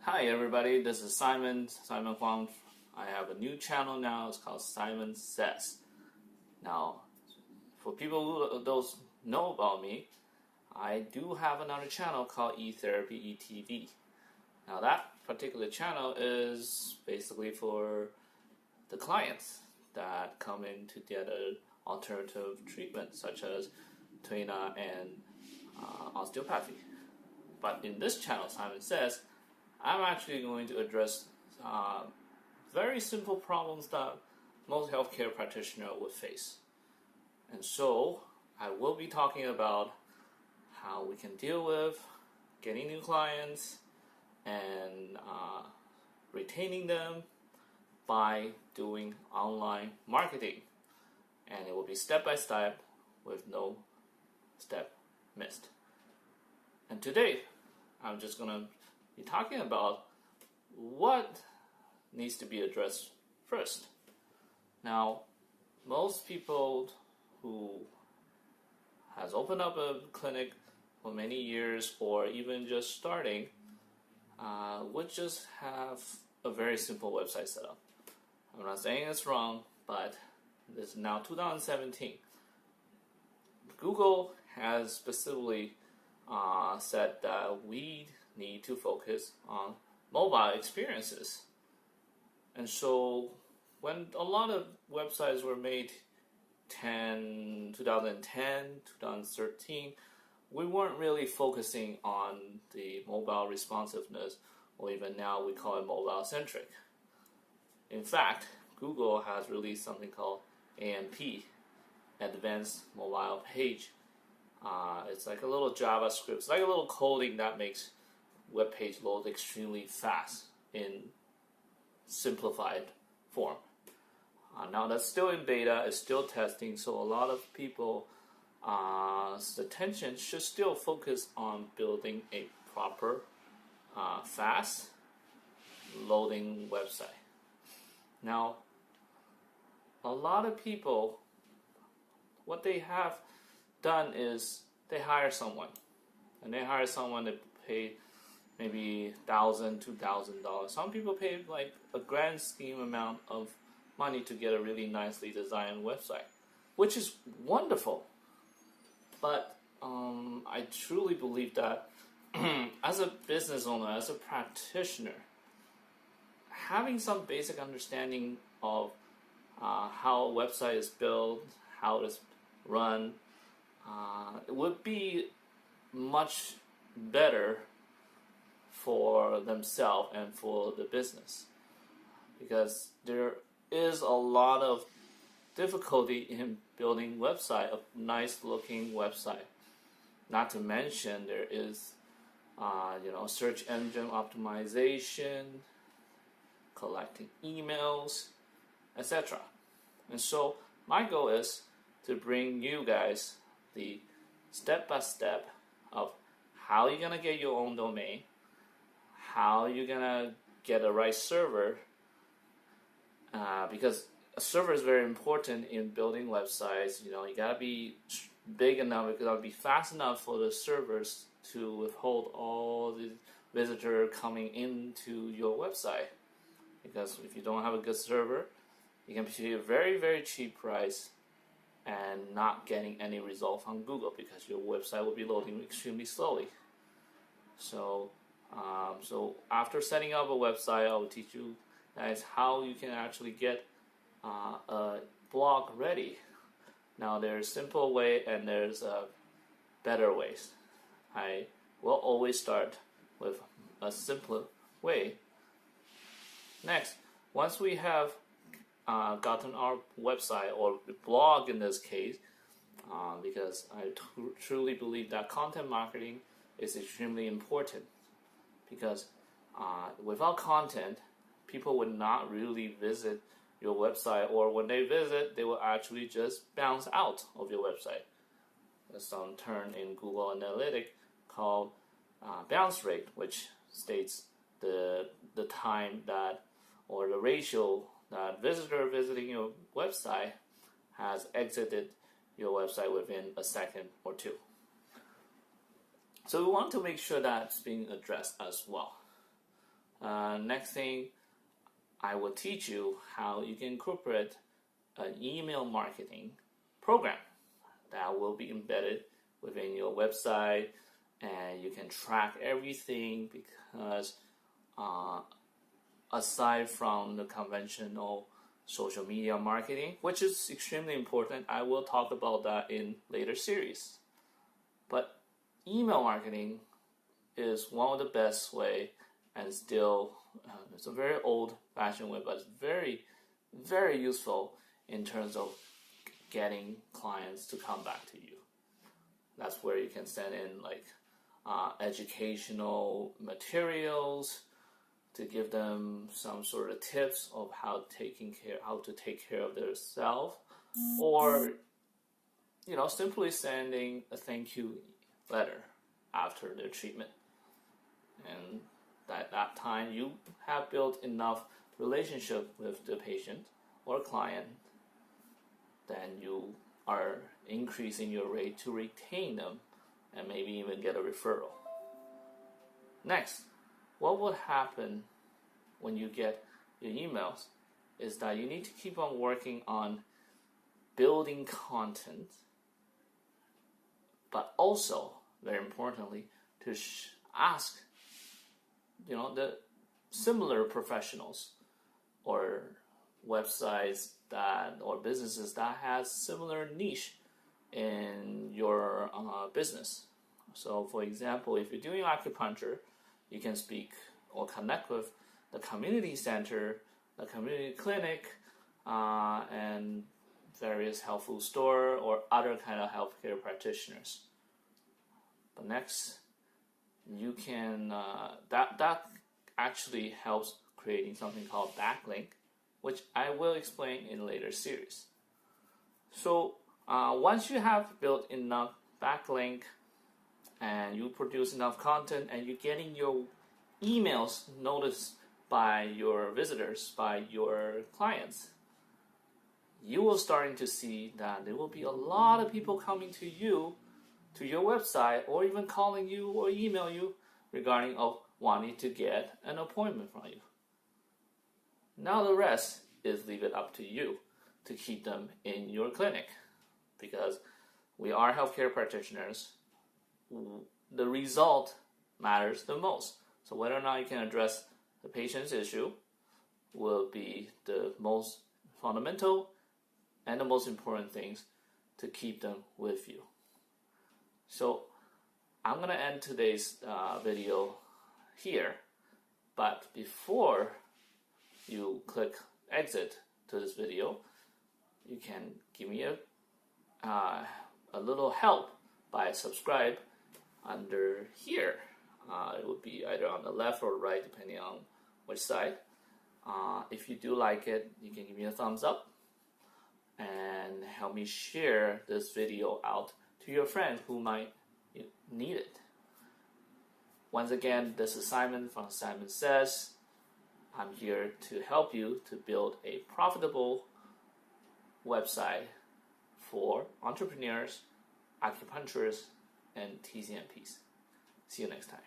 Hi everybody, this is Simon Huang. I have a new channel now. It's called Simon Says. Now, for people who don't know about me, I do have another channel called eTherapy ETV. Now that particular channel is basically for the clients that come in to get an alternative treatment such as tuina and osteopathy. But in this channel, Simon Says, I'm actually going to address very simple problems that most healthcare practitioners would face. And so I will be talking about how we can deal with getting new clients and retaining them by doing online marketing. And it will be step by step with no step missed. And today, I'm just going to be talking about what needs to be addressed first. Now, most people who has opened up a clinic for many years or even just starting would just have a very simple website set up. I'm not saying it's wrong, but this is now 2017. Google has specifically said that we need to focus on mobile experiences. And so when a lot of websites were made 2010, 2013, we weren't really focusing on the mobile responsiveness, or even now we call it mobile centric. In fact, Google has released something called AMP, Advanced Mobile Page. It's like a little JavaScript. It's like a little coding that makes web page load extremely fast in simplified form. Now that's still in beta, it's still testing, so a lot of people's attention should still focus on building a proper, fast loading website. Now, a lot of people, what they have done is they hire someone, and they hire someone to pay maybe $1,000, $2,000. Some people pay like a grand scheme amount of money to get a really nicely designed website, which is wonderful. But I truly believe that as a business owner, as a practitioner, having some basic understanding of how a website is built, how it's run, it would be much better for themselves and for the business, because there is a lot of difficulty in building website, a nice looking website. Not to mention there is search engine optimization, collecting emails, etc. And so my goal is to bring you guys the step-by-step of how you're gonna get your own domain, how you're gonna get a right server, because a server is very important in building websites. You gotta be big enough, it gotta be fast enough for the servers to withhold all the visitors coming into your website. Because if you don't have a good server, you can pay a very, very cheap price and not getting any result from Google, because your website will be loading extremely slowly. So after setting up a website, I will teach you guys how you can actually get a blog ready. Now there's a simple way and there's better ways. I will always start with a simpler way. Next, once we have gotten our website or blog in this case, because I truly believe that content marketing is extremely important, because without content, people would not really visit your website, or when they visit, they will actually just bounce out of your website. There's some term in Google Analytics called bounce rate, which states the time that, or the ratio that visitor visiting your website has exited your website within a second or two. So we want to make sure that's being addressed as well. Next thing, I will teach you how you can incorporate an email marketing program that will be embedded within your website, and you can track everything because aside from the conventional social media marketing, which is extremely important, I will talk about that in later series. But email marketing is one of the best way, and still it's a very old-fashioned way, but it's very, very useful in terms of getting clients to come back to you. That's where you can send in like educational materials to give them some sort of tips of how to take care of themselves, or simply sending a thank you letter after their treatment. And at that time, you have built enough relationship with the patient or client, then you are increasing your rate to retain them and maybe even get a referral. Next, what would happen when you get your emails is that you need to keep on working on building content, but also, very importantly, to ask the similar professionals or websites or businesses that has similar niche in your business. So for example, if you're doing acupuncture, you can speak or connect with the community center, the community clinic, and various health food store or other kind of healthcare practitioners. But next, you can that actually helps creating something called backlink, which I will explain in later series. So once you have built enough backlink and you produce enough content and you're getting your emails noticed by your visitors, by your clients, you will starting to see that there will be a lot of people coming to you, to your website, or even calling you or email you regarding of wanting to get an appointment from you. Now the rest is leave it up to you to keep them in your clinic, because we are healthcare practitioners. The result matters the most. So whether or not you can address the patient's issue will be the most fundamental and the most important things to keep them with you. So I'm going to end today's video here, but before you click exit to this video, you can give me a little help by subscribe under here. It would be either on the left or right, depending on which side. If you do like it, you can give me a thumbs up and help me share this video out to your friend who might need it. Once again, this is Simon from Simon Says. I'm here to help you to build a profitable website for entrepreneurs, acupuncturists, and TCMPs. See you next time.